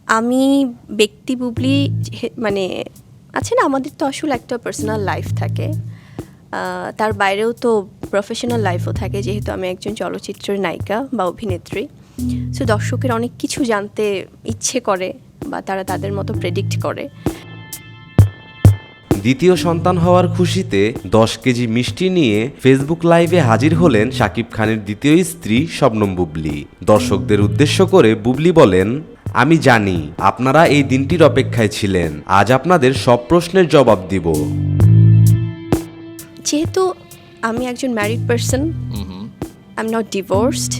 আমি ব্যক্তি বুবলি মানে আছে না, আমাদের তো আসলে একটা পার্সোনাল লাইফ থাকে, তার বাইরেও তো প্রফেশনাল লাইফও থাকে, যেহেতু আমি একজন চলচ্চিত্রের নায়িকা বা অভিনেত্রী। সো দর্শকের অনেক কিছু জানতে ইচ্ছে করে বা তারা তাদের মতো প্রেডিক্ট করে। দ্বিতীয় সন্তান হওয়ার খুশিতে 10 কেজি মিষ্টি নিয়ে ফেসবুক লাইভে হাজির হলেন শাকিব খানের দ্বিতীয় স্ত্রী শবনম বুবলি। দর্শকদের উদ্দেশ্য করে বুবলি বলেন, আমি জানি আপনারা এই দিনটির অপেক্ষায় ছিলেন, আজ আপনাদের সব প্রশ্নের জবাব দিব। যেহেতু আমি একজন married person, I am not divorced,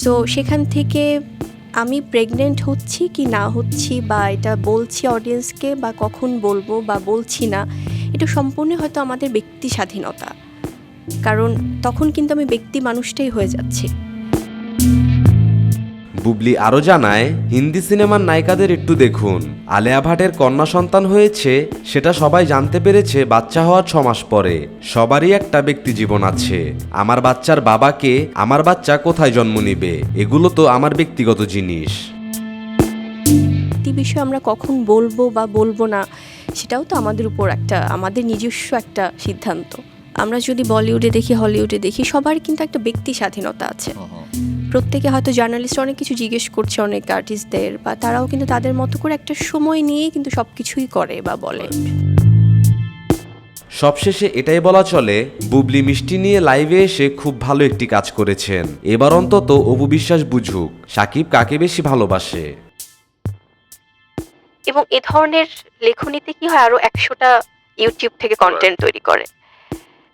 so সেখান থেকে আমি প্রেগনেন্ট হচ্ছি কি না হচ্ছি বা এটা বলছি অডিয়েন্সকে বা কখন বলবো বা বলছি না, এটা সম্পূর্ণ হয়তো আমাদের ব্যক্তি স্বাধীনতা, কারণ তখন কিন্তু আমি ব্যক্তি মানুষটাই হয়ে যাচ্ছি। বুবলি আরও জানায়, হিন্দি সিনেমার নায়িকাদের একটু দেখুন, আলেয়া ভাটের কন্যা সন্তান হয়েছে, সেটা সবাই জানতে পেরেছে বাচ্চা হওয়ার 6 মাস পরে। সবারই একটা ব্যক্তি জীবন আছে। আমার বাচ্চার বাবাকে, আমার বাচ্চা কোথায় জন্ম নেবে, এগুলো তো আমার ব্যক্তিগত জিনিস। এই বিষয়ে আমরা কখন বলবো বা বলবো না, সেটাও তো আমাদের উপর একটা, আমাদের নিজস্ব একটা সিদ্ধান্ত। আমরা যদি বলিউডে দেখি, হলিউডে দেখি, সবার কিন্তু একটা ব্যক্তি স্বাধীনতা আছে। প্রত্যেকে হয়তো জার্নালিস্ট অনেক কিছু জিজ্ঞেস করছে অনেক আর্টিস্টদের, বা তারাও কিন্তু তাদের মতো করে একটা সময় নিয়ে কিন্তু সব কিছুই করে বা বলে। সবশেষে এটাই বলা চলে, বুবলি মিষ্টি নিয়ে লাইভে এসে খুব ভালো একটি কাজ করেছেন। এবার অন্তত অপু বিশ্বাস বুঝুক শাকিব কাকে বেশি ভালোবাসে। এবং এ ধরনের লেখনীতে কি হয়, আরো 100টা ইউটিউব থেকে কন্টেন্ট তৈরি করে।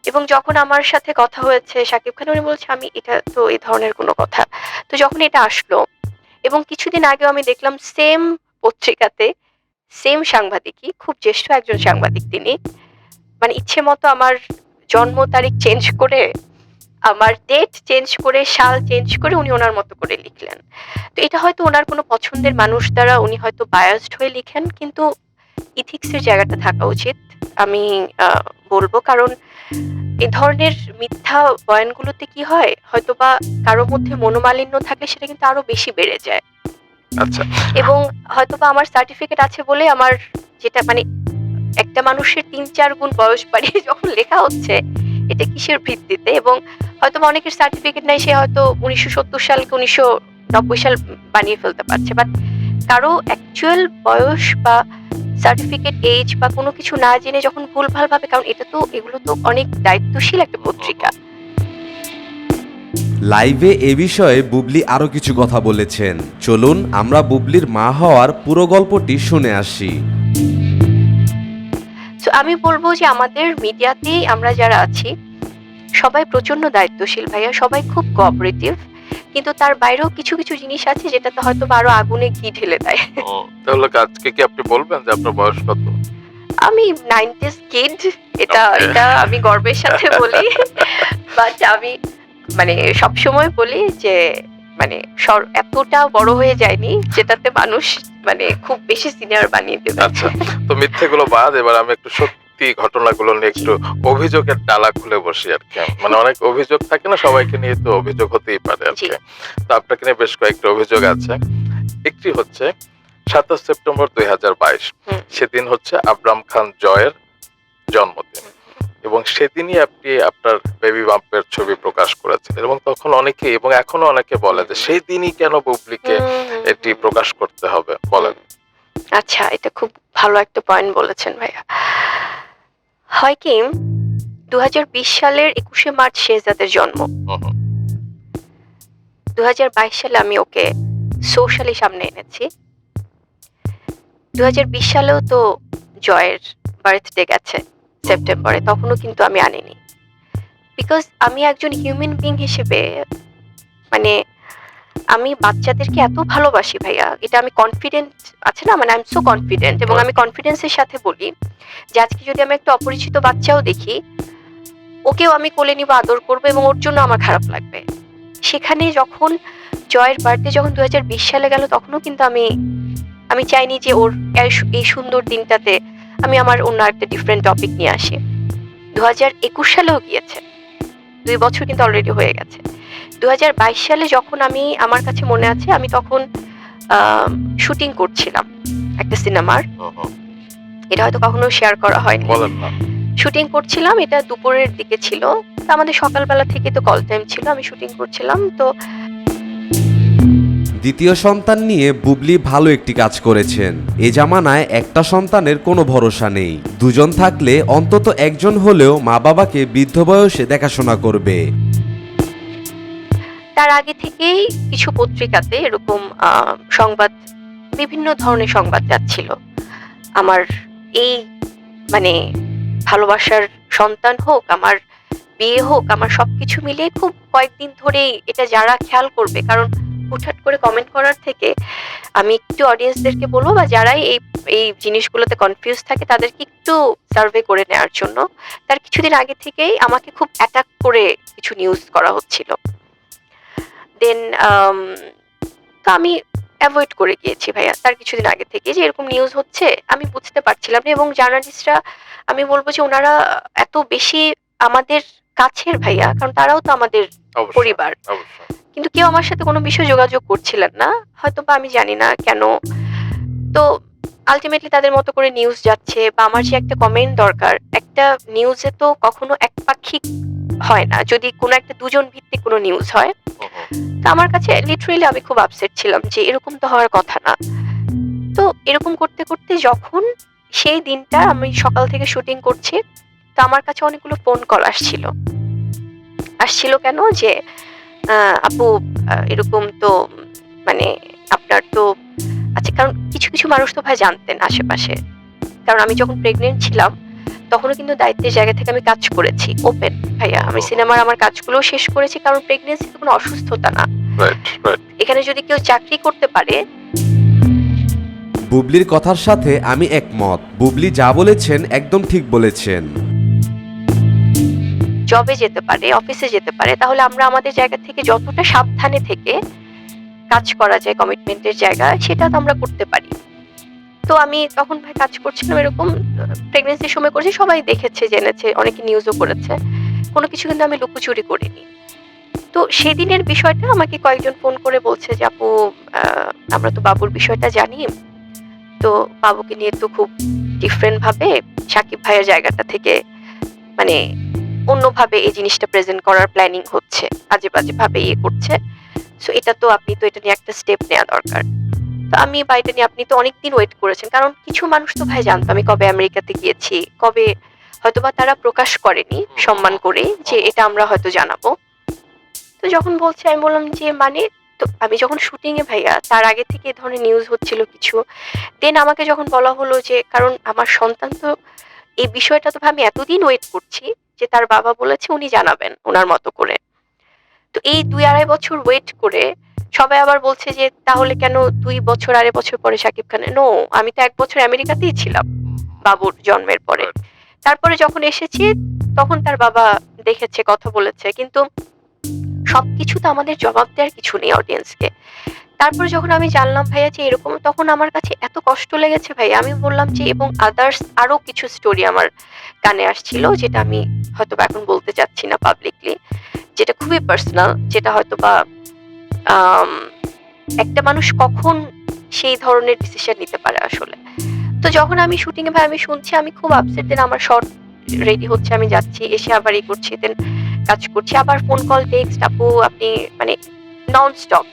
এবং যখন আমার সাথে কথা হয়েছে শাকিব খান, উনি বলছে আমি এটা তো এই ধরনের কোনো কথা। তো যখন এটা আসলো, এবং কিছুদিন আগেও আমি দেখলাম সেম পত্রিকাতে সেম সাংবাদিকই, খুব জ্যেষ্ঠ একজন সাংবাদিক, তিনি মানে ইচ্ছে মতো আমার জন্ম তারিখ চেঞ্জ করে, আমার ডেট চেঞ্জ করে, সাল চেঞ্জ করে উনি ওনার মতো করে লিখলেন। তো এটা হয়তো ওনার কোনো পছন্দের মানুষ দ্বারা উনি হয়তো বায়াসড হয়ে লিখেন, কিন্তু ইথিক্সের জায়গাটা থাকা উচিত আমি বলবো। কারণ এ ধরনের মিথ্যা বয়ানগুলোতে কি হয়, হয়তোবা কারোর মধ্যে মনোমালিন্য থাকলে সেটা কিন্তু আরো বেশি বেড়ে যায়। আচ্ছা, এবং হয়তোবা আমার সার্টিফিকেট আছে বলে আমার, যেটা মানে একটা মানুষের 3-4 গুণ বয়স বাড়িয়ে যখন লেখা হচ্ছে, এটা কিসের ভিত্তিতে? এবং হয়তোবা অনেকের সার্টিফিকেট নাই, সে হয়তো 1970 সালকে 1990 সাল বানিয়ে ফেলতে পারছে, বাট কারো অ্যাকচুয়াল বয়স বা সার্টিফিকেট এজ বা কোনো কিছু না জেনে যখন ভুলভাল ভাবে, কারণ এটা তো, এগুলো তো অনেক দায়িত্বশীল একটা পত্রিকা। লাইভে এ বিষয়ে বুবলি আরও কিছু কথা বলেছেন। চলুন আমরা বুবলির মা হওয়ার পুরো গল্পটি শুনে আসি। তো আমি বলবো যে আমাদের মিডিয়াতেই আমরা যারা আছি সবাই প্রচন্ড দায়িত্বশীল ভাইয়া, সবাই খুব কোঅপারেটিভ, কিন্তু তার বাইরেও কিছু কিছু জিনিস আছে যেটাতে হয়তো আরো আগুনে ঘি ঢেলে দেয়। তাহলে আজকে কি আপনি বলবেন যে আপনার বয়স কত? আমি 90s কিড, এটা Okay. এটা আমি গর্বের সাথে বলি। বাট আমি মানে সবসময় বলি যে মানে এতটা বড় হয়ে যায়নি যেটাতে মানুষ মানে খুব বেশি সিনিয়র বানিয়ে দেবে। আচ্ছা, তো মিথ্যেগুলো বাদ, এবার আমি একটু সত্যি ঘটনাগুলো নিয়ে একটু অভিযোগের ডালা খুলে বসি আর কি। মানে অনেক অভিযোগ থাকে না, সবাইকে নিয়ে তো অভিযোগ হতেই পারে আর কি। তো আপনাকে নিয়ে বেশ কয়েকটা অভিযোগ আছে। একটি হচ্ছে 27 সেপ্টেম্বর 2022, সেদিন হচ্ছে আবরাম খান জয়ের জন্মদিন, এবং সেদিনই আপনি আপনার বেবি বাম্পের ছবি প্রকাশ করেছেন, এবং তখন অনেকে এবং এখনো অনেকে বলে যে সেই দিনই কেন বুবলিকে এটি প্রকাশ করতে হবে, বলেন। আচ্ছা, এটা খুব ভালো একটা পয়েন্ট বলেছেন ভাইয়া। হয় কি, 2020 সালের 21শে মার্চ শেহজাদের জন্ম। 2022 সালে আমি ওকে সোশ্যালি সামনে এনেছি। 2020 সালেও তো জয়ের বার্থডে গেছে সেপ্টেম্বরে, তখনও কিন্তু আমি আনিনি। বিকজ আমি একজন হিউম্যান বিং হিসেবে মানে আমি বাচ্চাদেরকে এত ভালোবাসি ভাইয়া, এটা আমি কনফিডেন্ট আছে না, মানে আই এম সো কনফিডেন্ট, এবং আমি কনফিডেন্সের সাথে বলি যে আজকে যদি আমি একটা অপরিচিত বাচ্চাও দেখি, ওকেও আমি কোলে নিব, আদর করবো, এবং ওর জন্য আমার খারাপ লাগবে। সেখানে যখন জয়ের বার্থডে যখন 2020 সালে গেল, তখনও কিন্তু আমি চাইনি যে ওর এই সুন্দর দিনটাতে আমি আমার অন্য একটা ডিফারেন্ট টপিক নিয়ে আসি। 2021 সালেও গিয়েছে, 2 বছর কিন্তু অলরেডি হয়ে গেছে। 2022 সালে যখন আমার কাছে মনে আছে, আমি তখন শুটিং করছিলাম একটা সিনেমার, হুম, হুম। এটা হয়তো কখনো শেয়ার করা হয়নি। বলেন না। শুটিং করছিলাম, এটা দুপুরের দিকে ছিল। তো আমাদের সকালবেলা থেকে তো কল টাইম ছিল, আমি শুটিং করছিলাম। তো দ্বিতীয় সন্তান নিয়ে বুবলি ভালো একটি কাজ করেছেন। এ জামানায় একটা সন্তানের কোনো ভরসা নেই। দুজন থাকলে অন্তত একজন হলেও মা বাবাকে বৃদ্ধ বয়সে দেখাশোনা করবে। তার আগে থেকেই কিছু পত্রিকাতে এরকম সংবাদ, বিভিন্ন ধরনের সংবাদ যাচ্ছিল আমার এই মানে ভালোবাসার সন্তান হোক, আমার বিয়ে হোক, আমার সবকিছু মিলিয়ে খুব কয়েকদিন ধরেই এটা যারা খেয়াল করবে, কারণ হুটহাট করে কমেন্ট করার থেকে আমি একটু অডিয়েন্সদেরকে বলবো বা যারাই এই এই জিনিসগুলোতে কনফিউজ থাকে তাদেরকে একটু সার্ভে করে নেওয়ার জন্য। তার কিছুদিন আগে থেকেই আমাকে খুব অ্যাটাক করে কিছু নিউজ করা হচ্ছিল। দেন তো আমি অ্যাভয়েড করে গিয়েছি ভাইয়া তার কিছুদিন আগে থেকে, যে এরকম নিউজ হচ্ছে আমি বুঝতে পারছিলাম না। এবং জার্নালিস্টরা, আমি বলবো যে ওনারা এত বেশি আমাদের কাছের ভাইয়া, কারণ তারাও তো আমাদের অবশ্যই, পরিবার, অবশ্যই। কিন্তু কেউ আমার সাথে কোনো বিষয়ে যোগাযোগ করছিলেন না, হয়তো বা আমি জানি না কেন। তো আলটিমেটলি তাদের মতো করে নিউজ যাচ্ছে, বা আমার যে একটা কমেন্ট দরকার, একটা নিউজে তো কখনো একপাক্ষিক হয় না, যদি কোনো একটা দুজন ভিত্তিক কোনো নিউজ হয়। হুম, হুম। তো আমার কাছে লিটারেলি আমি খুব আপসেট ছিলাম যে এরকম তো হওয়ার কথা না। তো এরকম করতে করতে যখন সেই দিনটা আমি সকাল থেকে শুটিং করছি, তো আমার কাছে অনেকগুলো ফোন কল আসছিল কেন যে আপু এরকম তো মানে আপনার তো আচ্ছা, কারণ কিছু কিছু মানুষ তো ভাই জানতেন আশেপাশে, কারণ আমি যখন প্রেগনেন্ট ছিলাম তখনও কিন্তু দায়িত্বের জায়গা থেকে আমি কাজ করেছি ওপেন ভাইয়া, আমি সিনেমার আমার কাজগুলো শেষ করেছি, কারণ প্রেগনেন্সি তো কোনো অসুস্থতা না। Right, right. এখানে যদি কেউ চাকরি করতে পারে, বুবলির কথার সাথে আমি একমত। বুবলি যা বলেছেন একদম ঠিক বলেছেন। জবে যেতে পারে, অফিসে যেতে পারে, তাহলে আমরা আমাদের জায়গা থেকে যতটা সাবধানে থেকে কাজ করা যায় কমিটমেন্টের জায়গা, সেটা তো আমরা করতে পারি। তো আমি তখন ভাই কাজ করছিলাম এরকম, প্রেগনেন্সির সময় করেছি, সবাই দেখেছে, জেনেছে, অনেকে নিউজও করেছে, কোনো কিছু কিন্তু আমি লুকোচুরি করিনি। তো সেদিনের বিষয়টা আমাকে কয়েকজন ফোন করে বলছে যে আপু আমরা তো বাবুর বিষয়টা জানি, তো বাবুকে নিয়ে তো খুব ডিফারেন্ট ভাবে সাকিব ভাইয়ের জায়গাটা থেকে মানে অন্যভাবে এই জিনিসটা প্রেজেন্ট করার প্ল্যানিং হচ্ছে, আজে বাজে ভাবে ইয়ে করছে। সো এটা তো আপনি তো এটা নিয়ে একটা স্টেপ নেওয়া দরকার। তো আমি বা এটা নিয়ে আপনি তো অনেকদিন ওয়েট করেছেন, কারণ কিছু মানুষ তো ভাই জানতো আমি কবে আমেরিকাতে গিয়েছি, কবে হয়তোবা তারা প্রকাশ করেনি সম্মান করে যে এটা আমরা হয়তো জানাবো। তো যখন বলছে আমি বললাম যে মানে, তো আমি যখন শুটিং এ ভাইয়া তার আগে থেকে এই ধরনের নিউজ হচ্ছিল কিছু, দেন আমাকে যখন বলা হলো যে কারণ আমার সন্তান তো এই বিষয়টা তো ভাই আমি এতদিন ওয়েট করছি যে তার বাবা বলেছে উনি জানাবেন ওনার মতো করে। তো এই ২-২.৫ বছর ওয়েট করে সবাই আবার বলছে যে তাহলে কেন ২ বছর ২.৫ বছর পরে শাকিব খানের, নো, আমি তো ১ বছর আমেরিকাতেই ছিলাম বাবুর জন্মের পরে। তারপরে যখন এসেছি তখন তার বাবা দেখেছে, কথা বলেছে, কিন্তু সবকিছু তো আমাদের জবাব দেওয়ার কিছু নেই অডিয়েন্সকে। তারপরে যখন আমি জানলাম ভাইয়া যে এরকম, তখন আমার কাছে এত কষ্ট লেগেছে ভাইয়া, আমি বললাম যে, এবং আদার্স আরো কিছু স্টোরি আমার কানে আসছিল, যেটা আমি হয়তো বা এখন বলতে চাচ্ছি না পাবলিকলি, যেটা খুবই পার্সোনাল, যেটা হয়তো বা আম, একটা মানুষ কখন সেই ধরনের ডিসিশন নিতে পারে আসলে। তো যখন আমি শুটিং এ ভাই আমি শুনছি, আমি খুব আপসেট। দেন আমার শর্ট রেডি হচ্ছে, আমি যাচ্ছি, এসে আবার এই করছি, দেন কাজ করছি, আবার ফোন কল, টেক্সট, আপু আপনি মানে নন স্টপ